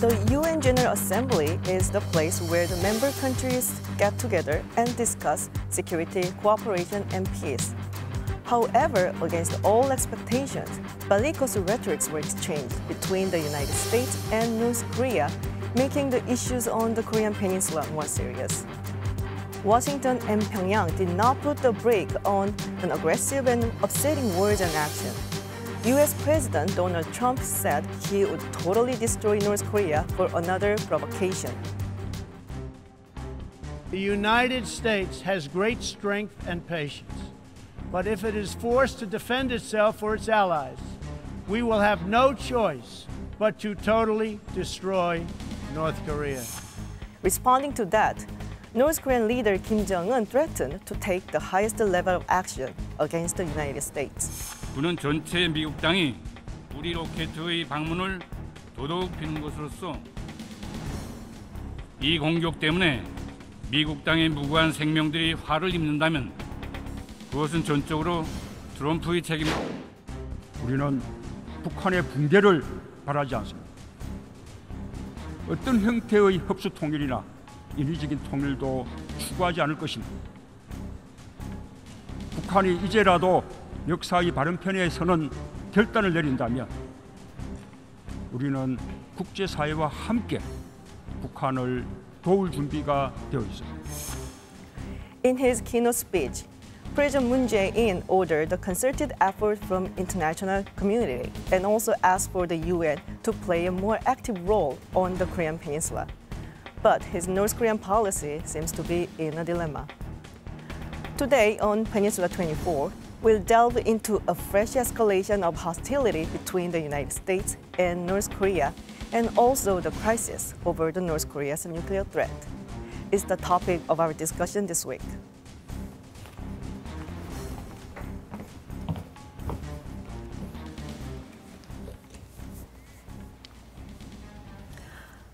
The UN General Assembly is the place where the member countries get together and discuss security, cooperation, and peace. However, against all expectations, bellicose rhetorics were exchanged between the United States and North Korea, making the issues on the Korean Peninsula more serious. Washington and Pyongyang did not put the brake on an aggressive and upsetting words and action. U.S. President Donald Trump said he would totally destroy North Korea for another provocation. The United States has great strength and patience, but if it is forced to defend itself or its allies, we will have no choice but to totally destroy North Korea. Responding to that, North Korean leader Kim Jong-un threatened to take the highest level of action against the United States. 우리는 전체 미국 땅이 우리 로켓의 방문을 도둑피는 것으로서 이 공격 때문에 미국 땅의 무고한 생명들이 화를 입는다면 그것은 전적으로 트럼프의 책임입니다. 우리는 북한의 붕괴를 바라지 않습니다. 어떤 형태의 흡수 통일이나 인위적인 통일도 추구하지 않을 것입니다. 북한이 이제라도 역사의 바른 편에 서는 결단을 내린다면 우리는 국제사회와 함께 북한을 도울 준비가 되어 있습니다. In his keynote speech, President Moon Jae-in ordered a concerted effort from international community and also asked for the UN to play a more active role on the Korean Peninsula. But his North Korean policy seems to be in a dilemma. Today on Peninsula 24, we'll delve into a fresh escalation of hostility between the United States and North Korea, and also the crisis over the North Korea's nuclear threat. Is the topic of our discussion this week.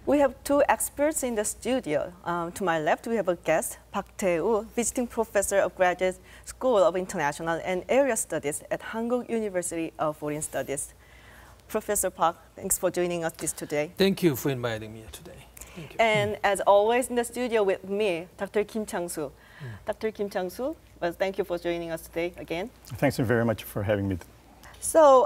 We have two experts in the studio. To my left, we have a guest, Tae-woo, visiting professor of Graduate School of International and Area Studies at Hankuk University of Foreign Studies. Professor Park, thanks for joining us today. Thank you for inviting me today. Thank you. And as always, in the studio with me, Dr. Kim Chang-su. Dr. Kim Chang-su, well, thank you for joining us today again. Thanks very much for having me. So,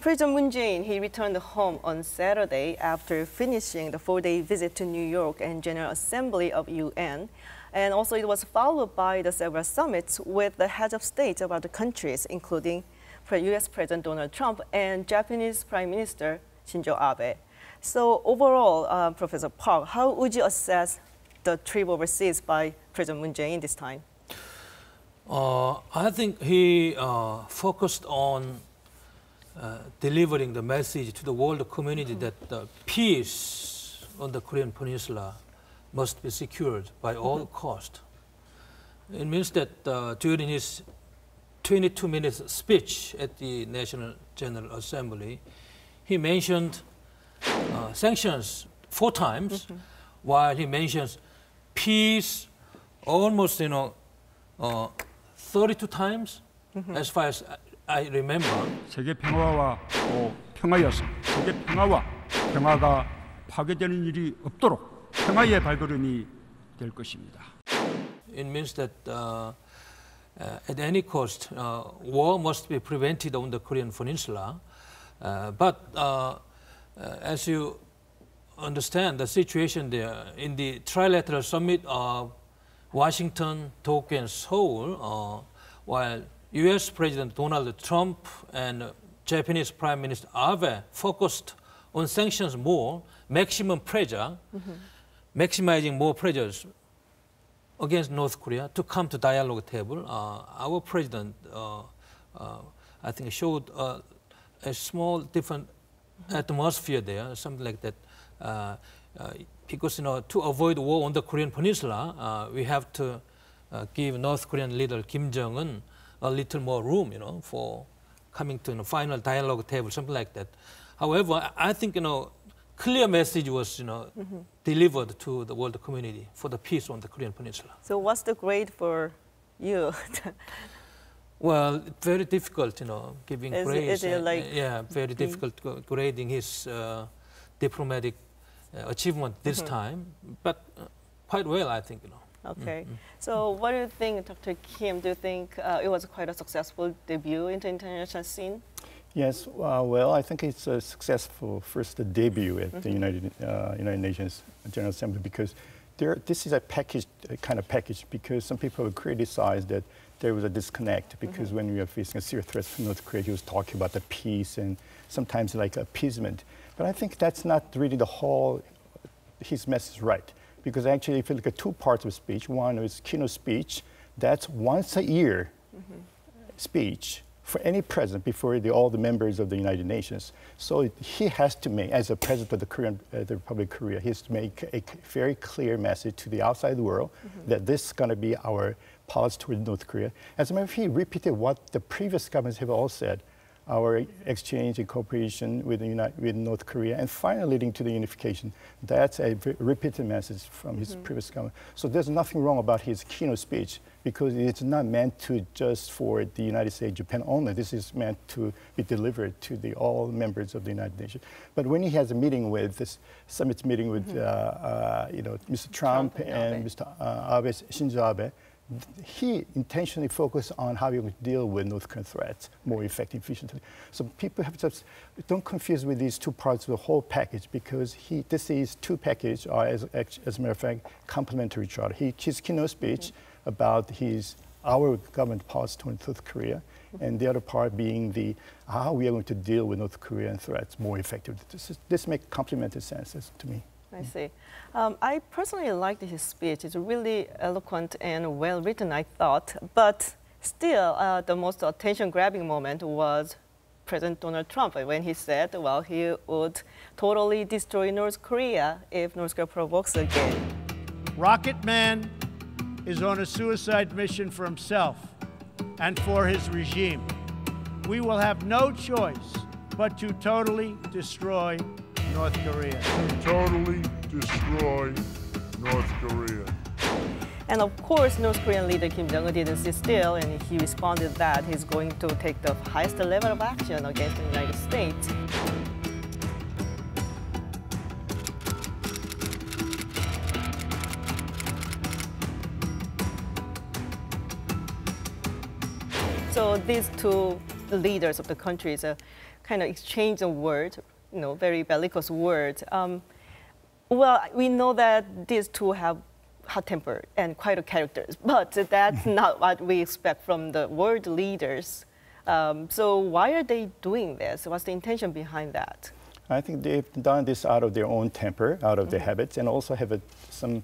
President Moon Jae-in, he returned home on Saturday after finishing the 4-day visit to New York and General Assembly of UN. And also it was followed by the several summits with the heads of state of other countries, including U.S. President Donald Trump and Japanese Prime Minister Shinzo Abe. So overall, Professor Park, how would you assess the trip overseas by President Moon Jae-in this time? I think he focused on delivering the message to the world community that peace on the Korean Peninsula must be secured by all cost. It means that during his 22-minute speech at the National General Assembly, he mentioned sanctions 4 times, while he mentions peace almost 32 times, as far as I remember. 세계 평화와 또 평화였습니다. 세계 평화와 평화가 파괴되는 일이 없도록 평화의 발걸음이 될 것입니다. It means that at any cost, war must be prevented on the Korean Peninsula. But as you understand the situation there, in the trilateral summit of Washington, Tokyo, and Seoul, while U.S. President Donald Trump and Japanese Prime Minister Abe focused on sanctions more, maximum pressure, maximizing more pressures against North Korea to come to dialogue table. Our president, I think, showed a small different atmosphere there, something like that. Because to avoid war on the Korean Peninsula, we have to give North Korean leader Kim Jong-un a little more room, for coming to a final dialogue table, something like that. However, I think clear message was delivered to the world community for the peace on the Korean Peninsula. So what's the grade for you? Well, very difficult, giving grades. Is it like yeah, very difficult grading his diplomatic achievement this time, but quite well, I think. Okay. So what do you think, Dr. Kim? Do you think it was quite a successful debut into international scene? Yes, well, I think it's a successful first debut at the United Nations General Assembly because this is a package, kind of package, because some people have criticized that there was a disconnect because when we are facing a serious threat from North Korea, he was talking about the peace and sometimes like appeasement. But I think that's not really the whole, his message right. Because actually, if you look at two parts of speech, one is keynote speech, that's once a year speech for any president before all the members of the United Nations. So he has to make, as a president of the Republic of Korea, he has to make a very clear message to the outside world that this is going to be our policy toward North Korea. As a matter of fact, he repeated what the previous governments have all said. Our exchange and cooperation with North Korea, and finally leading to the unification. That's a repeated message from his previous government. So there's nothing wrong about his keynote speech because it's not meant to just for the United States, Japan only. This is meant to be delivered to all members of the United Nations. But when he has a meeting with this summit meeting with Mr. Trump and Mr. Abe, Shinzo Abe, he intentionally focused on how we would deal with North Korean threats more effectively, efficiently. So people have just don't confuse with these two parts of the whole package because this is two packages are as a matter of fact complementary to each other. His keynote speech about our government policy toward North Korea, and the other part being how we are going to deal with North Korean threats more effectively. This makes complementary sense to me. I see. I personally liked his speech. It's really eloquent and well written, I thought. But still, the most attention-grabbing moment was President Donald Trump when he said, well, he would totally destroy North Korea if North Korea provokes again. Rocket Man is on a suicide mission for himself and for his regime. We will have no choice but to totally destroy North Korea. Totally destroy North Korea. And of course, North Korean leader Kim Jong-un didn't sit still, and he responded that he's going to take the highest level of action against the United States. So these two leaders of the countries kind of exchange of words, very bellicose words. Well, we know that these two have hot temper and quite a characters, but that's not what we expect from the world leaders. So why are they doing this? What's the intention behind that? I think they've done this out of their own temper, out of their habits, and also have some,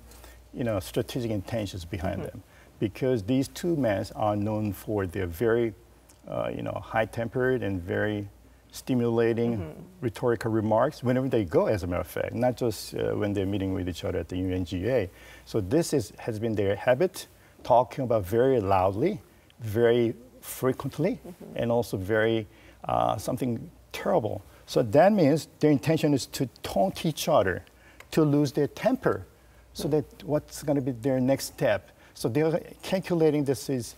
strategic intentions behind them. Because these two men are known for their very, high-tempered and very stimulating rhetorical remarks whenever they go, as a matter of fact, not just when they're meeting with each other at the UNGA. So this has been their habit, talking about very loudly, very frequently, and also very something terrible. So that means their intention is to taunt each other, to lose their temper, so that what's going to be their next step. So they're calculating this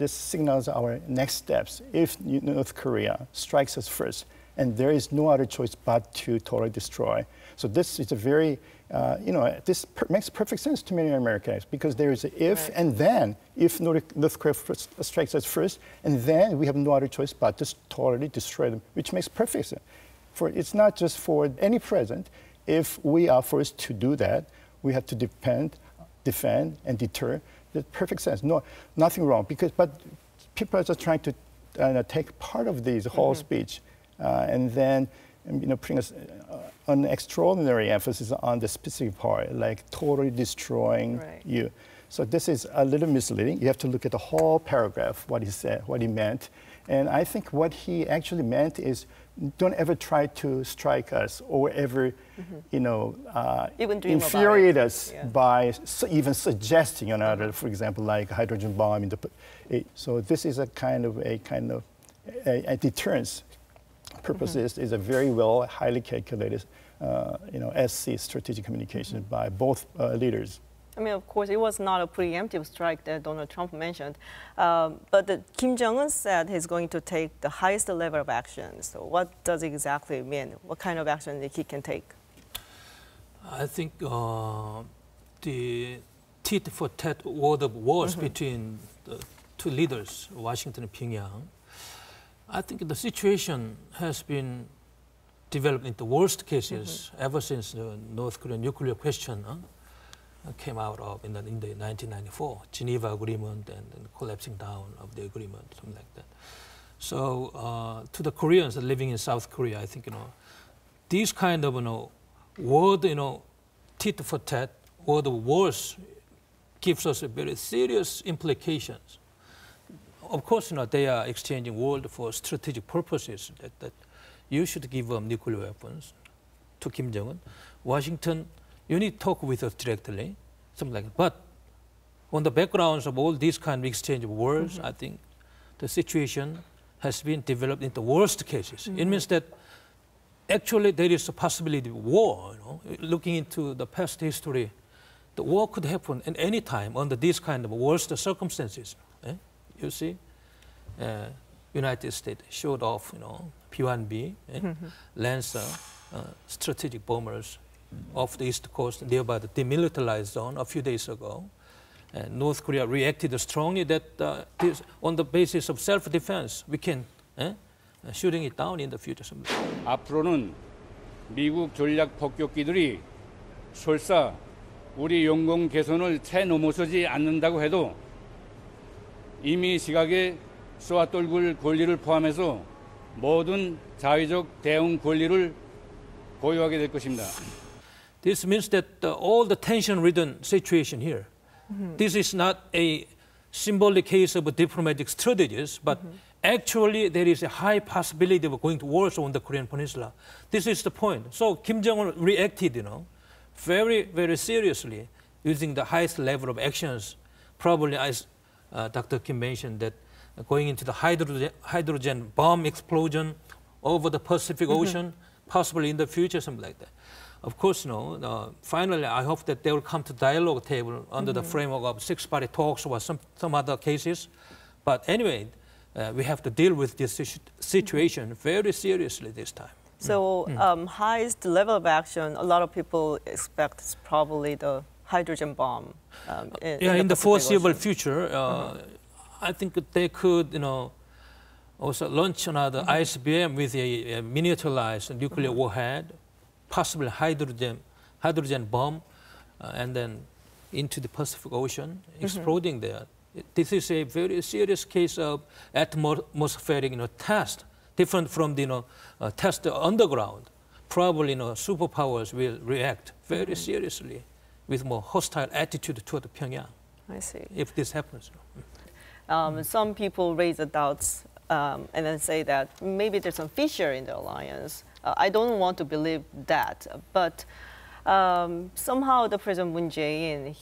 signals our next steps if North Korea strikes us first, and there is no other choice but to totally destroy. So this is a very, this makes perfect sense to many Americans because there is an if and then. If North Korea strikes us first, and then we have no other choice but to totally destroy them, which makes perfect sense. It's not just for any president. If we are forced to do that, we have to defend and deter. That's perfect sense. No, nothing wrong. But people are just trying to take part of this whole speech, and then putting an extraordinary emphasis on the specific part, like totally destroying you. So this is a little misleading. You have to look at the whole paragraph, what he said, what he meant, and I think what he actually meant is, don't ever try to strike us or ever, infuriate us by even suggesting another, for example, like hydrogen bomb. So this is a kind of a deterrence purposes is a very well, highly calculated, SC strategic communication by both leaders. I mean, of course, it was not a preemptive strike that Donald Trump mentioned, but Kim Jong-un said he's going to take the highest level of action. So what does it exactly mean? What kind of action that he can take? I think the tit-for-tat war of words between the two leaders, Washington and Pyongyang, I think the situation has been developed into worst cases ever since the North Korean nuclear question came out of in the 1994 Geneva Agreement and collapsing down of the agreement, something like that. So to the Koreans living in South Korea, I think these kind of word tit for tat, word of wars, gives us a very serious implications. Of course, they are exchanging word for strategic purposes. That you should give up nuclear weapons to Kim Jong-un. Washington, you need to talk with us directly, something like that. But on the backgrounds of all these kind of exchange of words, I think the situation has been developed into worst cases. It means that actually there is a possibility of war. Looking into the past history, the war could happen at any time under these kind of worst circumstances. You see, United States showed off, P-1B, Lancer, strategic bombers off the East Coast, nearby the demilitarized zone a few days ago. And North Korea reacted strongly that on the basis of self-defense, we can shooting it down in the future. 앞으로는 미국 전략 폭격기들이 설사 우리 영공 개선을 채 넘어서지 않는다고 해도 이미 시각에 쏘아떨굴 권리를 포함해서 모든 자위적 대응 권리를 보유하게 될 것입니다. This means that all the tension-ridden situation here, this is not a symbolic case of diplomatic strategies, but actually there is a high possibility of going to war on the Korean Peninsula. This is the point. So Kim Jong-un reacted, very, very seriously, using the highest level of actions. Probably, as Dr. Kim mentioned, that going into the hydrogen bomb explosion over the Pacific Ocean, possibly in the future, something like that. Of course, finally, I hope that they will come to dialogue table under the framework of six-party talks or some other cases. But anyway, we have to deal with this situation very seriously this time. So highest level of action, a lot of people expect is probably the hydrogen bomb. In the foreseeable future, I think they could, also launch another ICBM with a miniaturized nuclear warhead, possibly hydrogen bomb, and then into the Pacific Ocean, exploding there. This is a very serious case of atmospheric test, different from the test underground. Probably superpowers will react very seriously with more hostile attitude toward Pyongyang. I see. If this happens. Some people raise the doubts and then say that maybe there's some fissure in the alliance. I don't want to believe that, but somehow the President Moon Jae-in,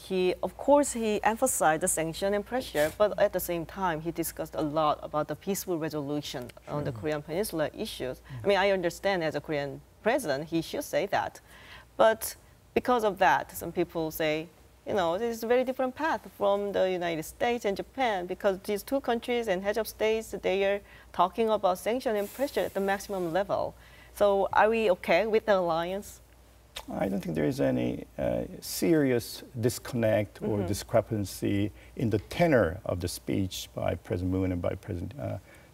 of course, he emphasized the sanction and pressure, but at the same time, he discussed a lot about the peaceful resolution on the Korean Peninsula issues. I mean, I understand as a Korean president, he should say that, but because of that, some people say, this is a very different path from the United States and Japan, because these two countries and heads of states, they are talking about sanction and pressure at the maximum level. So are we okay with the alliance? I don't think there is any serious disconnect or discrepancy in the tenor of the speech by President Moon and by President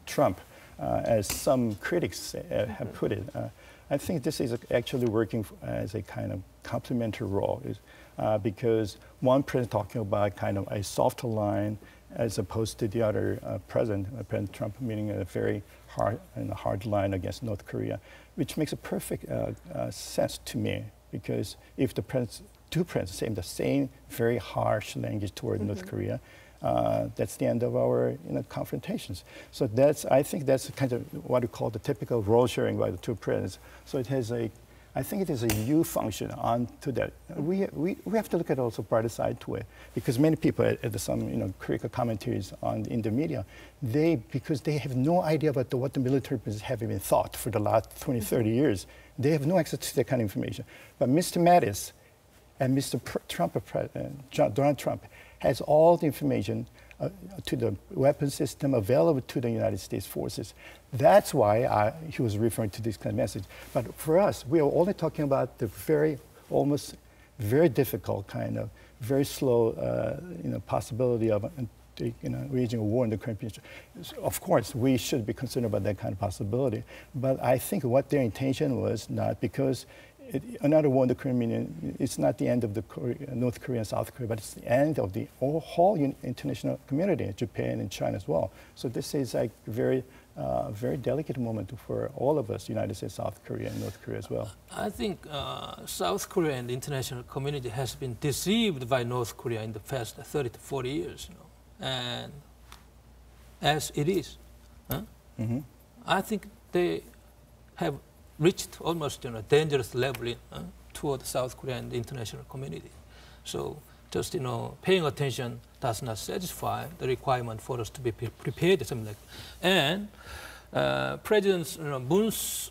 Trump, as some critics have put it. I think this is actually working as a kind of complementary role, because one president talking about kind of a softer line as opposed to the other President Trump, meaning a very hard line against North Korea, which makes a perfect sense to me, because if the two presidents say the same very harsh language toward North Korea, that's the end of our confrontations. So I think that's kind of what we call the typical role sharing by the two presidents. So it has I think it is a U function onto that. We have to look at also brighter side to it, because many people at some critical commentaries in the media, because they have no idea about what the military have been thought for the last 20, 30 years, they have no access to that kind of information. But Mr. Mattis And Mr. Donald Trump has all the information to the weapon system available to the United States forces. That's why he was referring to this kind of message. But for us, we are only talking about the almost very difficult kind of, very slow, possibility of waging a war in the Korean Peninsula. Of course, we should be concerned about that kind of possibility. But I think what their intention was not because another war in the Korean Peninsula, it's not the end of the North Korea and South Korea, but it's the end of the whole international community, Japan and China as well. So this is like very delicate moment for all of us, United States, South Korea, and North Korea as well. I think South Korea and the international community has been deceived by North Korea in the past 30 to 40 years, and as it is, I think they have reached almost dangerous level toward South Korea and the international community. So just paying attention does not satisfy the requirement for us to be prepared, something like that. And President Moon's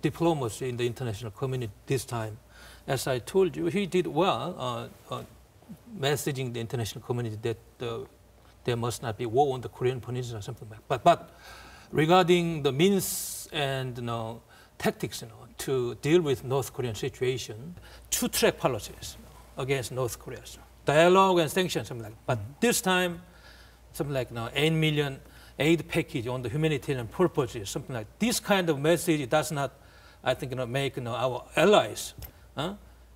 diplomacy in the international community this time, as I told you, he did well messaging the international community that there must not be war on the Korean Peninsula, something like that. But regarding the means and tactics to deal with North Korean situation, two-track policies against North Korea. So dialogue and sanctions, something like that. But this time, something like 8 million aid package on the humanitarian purposes, something like this kind of message does not, I think, make our allies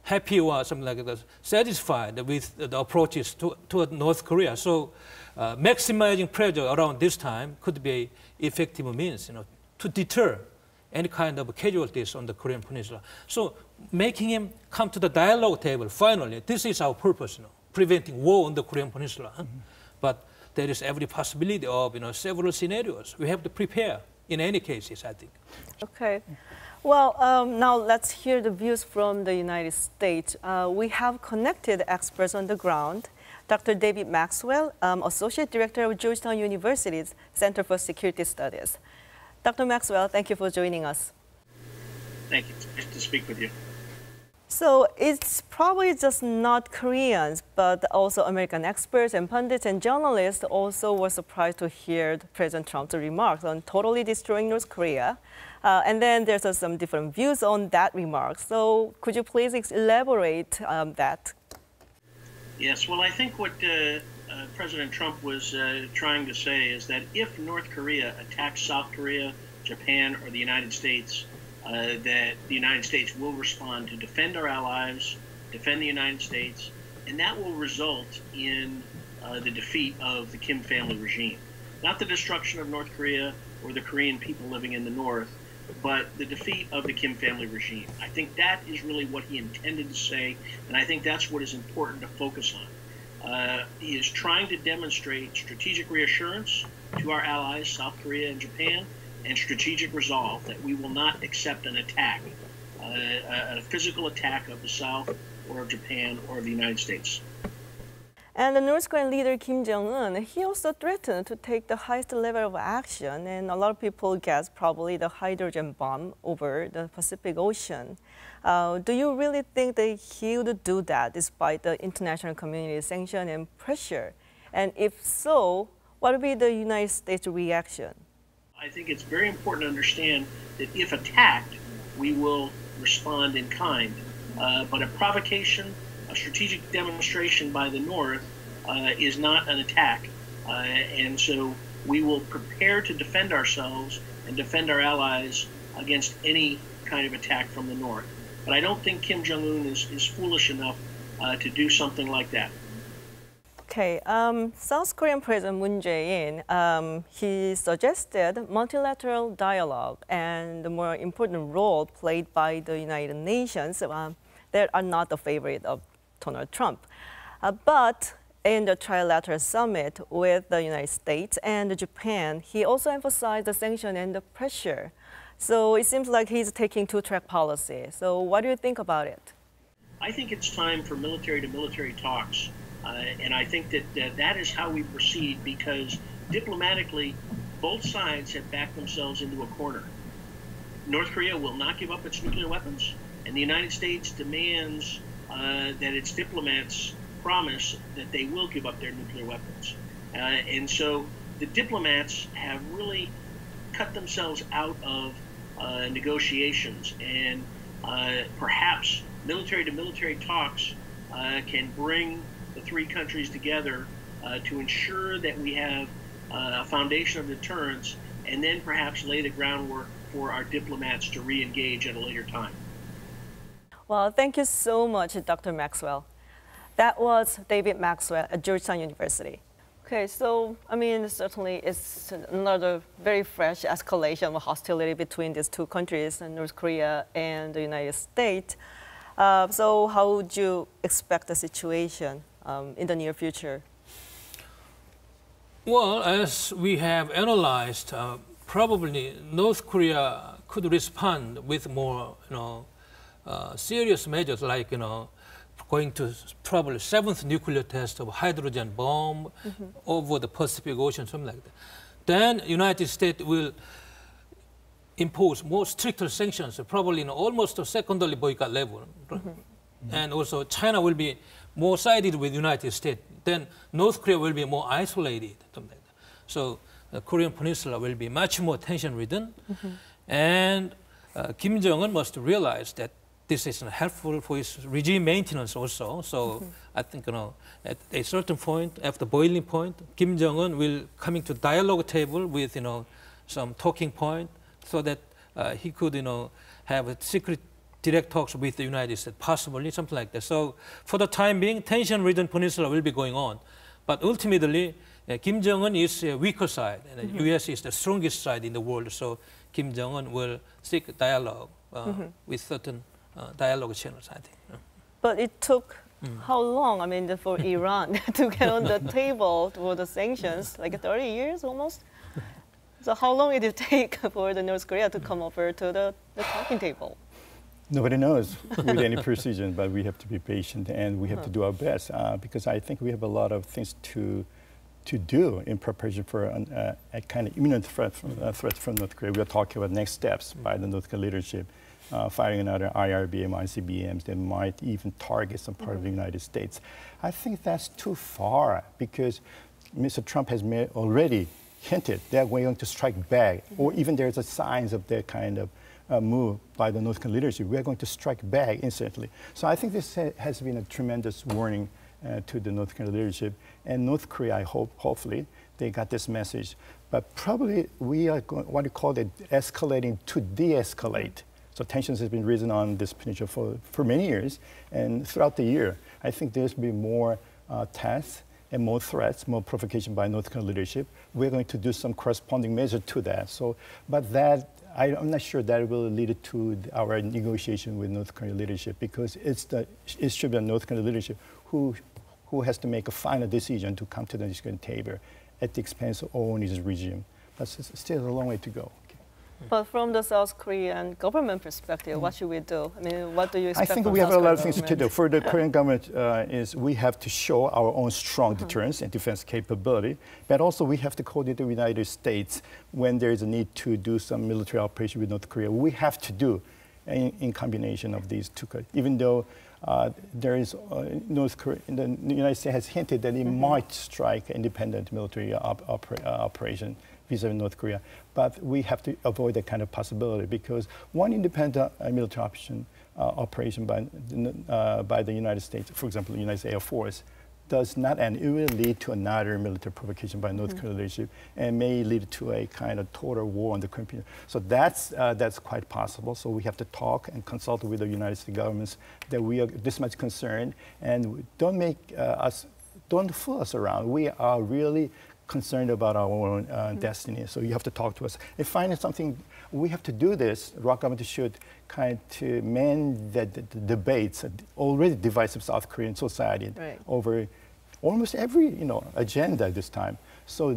happy or something like that, satisfied with the approaches toward North Korea. So maximizing pressure around this time could be effective means to deter any kind of casualties on the Korean Peninsula. So making him come to the dialogue table, finally, this is our purpose, preventing war on the Korean Peninsula. But there is every possibility of several scenarios. We have to prepare in any cases, I think. Okay. Well, now let's hear the views from the United States. We have connected experts on the ground. Dr. David Maxwell, Associate Director of Georgetown University's Center for Security Studies. Dr. Maxwell, thank you for joining us. Thank you. It's nice to speak with you. So it's probably just not Koreans, but also American experts and pundits and journalists also were surprised to hear President Trump's remarks on totally destroying North Korea. And then there's some different views on that remark. So could you please elaborate that? Yes, well, I think what President Trump was trying to say is that if North Korea attacks South Korea, Japan, or the United States, that the United States will respond to defend our allies, defend the United States, and that will result in the defeat of the Kim family regime. Not the destruction of North Korea or the Korean people living in the North, but the defeat of the Kim family regime. I think that is really what he intended to say, and I think that's what is important to focus on. He is trying to demonstrate strategic reassurance to our allies, South Korea and Japan, and strategic resolve that we will not accept an attack, a physical attack of the South or of Japan or of the United States. And the North Korean leader Kim Jong-un, he also threatened to take the highest level of action, and a lot of people guess probably the hydrogen bomb over the Pacific Ocean. Do you really think that he would do that despite the international community's sanction and pressure? And if so, what would be the United States reaction? I think it's very important to understand that if attacked, we will respond in kind. But a provocation, a strategic demonstration by the North is not an attack. And so we will prepare to defend ourselves and defend our allies against any kind of attack from the North. But I don't think Kim Jong-un is foolish enough to do something like that. Okay, South Korean President Moon Jae-in, he suggested multilateral dialogue and the more important role played by the United Nations that are not the favorite of Donald Trump. But in the trilateral summit with the United States and Japan, he also emphasized the sanction and the pressure. So it seems like he's taking two-track policy. So what do you think about it? I think it's time for military-to-military talks. And I think that that is how we proceed, because diplomatically, both sides have backed themselves into a corner. North Korea will not give up its nuclear weapons, and the United States demands that its diplomats promise that they will give up their nuclear weapons. And so the diplomats have really cut themselves out of negotiations, and perhaps military-to-military talks can bring the three countries together to ensure that we have a foundation of deterrence, and then perhaps lay the groundwork for our diplomats to re-engage at a later time. Well, thank you so much, Dr. Maxwell. That was David Maxwell at Georgetown University. Okay, so, I mean, certainly it's another very fresh escalation of hostility between these two countries, North Korea and the United States. So how would you expect the situation in the near future? Well, as we have analyzed, probably North Korea could respond with more, serious measures, like, going to probably 7th nuclear test of hydrogen bomb over the Pacific Ocean, something like that. Then United States will impose more stricter sanctions, probably in almost a secondary boycott level. And also China will be more sided with United States. Then North Korea will be more isolated, something like that. So the Korean Peninsula will be much more tension-ridden. And Kim Jong-un must realize that this is helpful for his regime maintenance also. So I think, at a certain point, after boiling point, Kim Jong-un will come into dialogue table with, some talking point, so that he could, have a secret direct talks with the United States, possibly something like that. So for the time being, tension-ridden peninsula will be going on. But ultimately, Kim Jong-un is a weaker side, and the U.S. is the strongest side in the world. So Kim Jong-un will seek dialogue with certain dialogue channels, I think. But it took how long, I mean, for Iran to get on the table for the sanctions? Like 30 years almost? So how long did it take for the North Korea to come over to the talking table? Nobody knows with any precision, but we have to be patient and we have to do our best because I think we have a lot of things to do in preparation for a kind of imminent threat from North Korea. We are talking about next steps by the North Korean leadership, firing another IRBM, ICBMs that might even target some part of the United States. I think that's too far because Mr. Trump has already hinted they're going to strike back, or even there's a signs of that kind of move by the North Korean leadership. We are going to strike back instantly. So I think this has been a tremendous warning to the North Korean leadership. And North Korea, I hope, hopefully, they got this message. But probably we are going, what you call it, escalating to de-escalate. So tensions have been risen on this peninsula for many years. And throughout the year, I think there's been more tests and more threats, more provocation by North Korean leadership. We're going to do some corresponding measure to that. So, but that, I'm not sure that will lead to our negotiation with North Korean leadership because it should be the North Korean leadership who has to make a final decision to come to the discussion table at the expense of owning his regime. But it's still a long way to go. But from the South Korean government perspective, what should we do? I mean, what do you expect? I think we have a lot of things to do. For the Korean government, is we have to show our own strong deterrence and defense capability, but also we have to coordinate with the United States when there is a need to do some military operation with North Korea. We have to do in combination of these two, even though there is North Korea, the United States has hinted that it might strike independent military operation vis-a-vis North Korea. But we have to avoid that kind of possibility because one independent military operation by the United States, for example, the United States Air Force, does not end. It will lead to another military provocation by North Korean leadership and may lead to a kind of total war on the Korean Peninsula. So that's quite possible. So we have to talk and consult with the United States governments that we are this much concerned and don't fool us around. We are really concerned about our own destiny. So you have to talk to us. If finding something, we have to do this. Rock government should kind of mend the debates, already divisive South Korean society over almost every agenda this time. So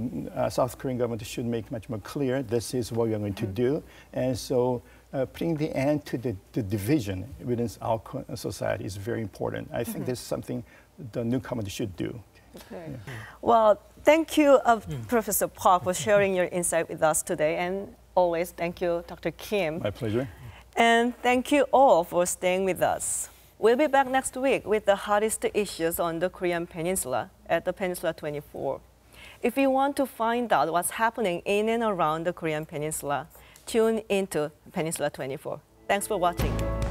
South Korean government should make much more clear this is what we are going to do. And so putting the end to the division within our society is very important. I think this is something the new government should do. Okay. Yeah. Well, thank you, Professor Park, for sharing your insight with us today. And always, thank you, Dr. Kim. My pleasure. And thank you all for staying with us. We'll be back next week with the hottest issues on the Korean Peninsula at the Peninsula 24. If you want to find out what's happening in and around the Korean Peninsula, tune into Peninsula 24. Thanks for watching.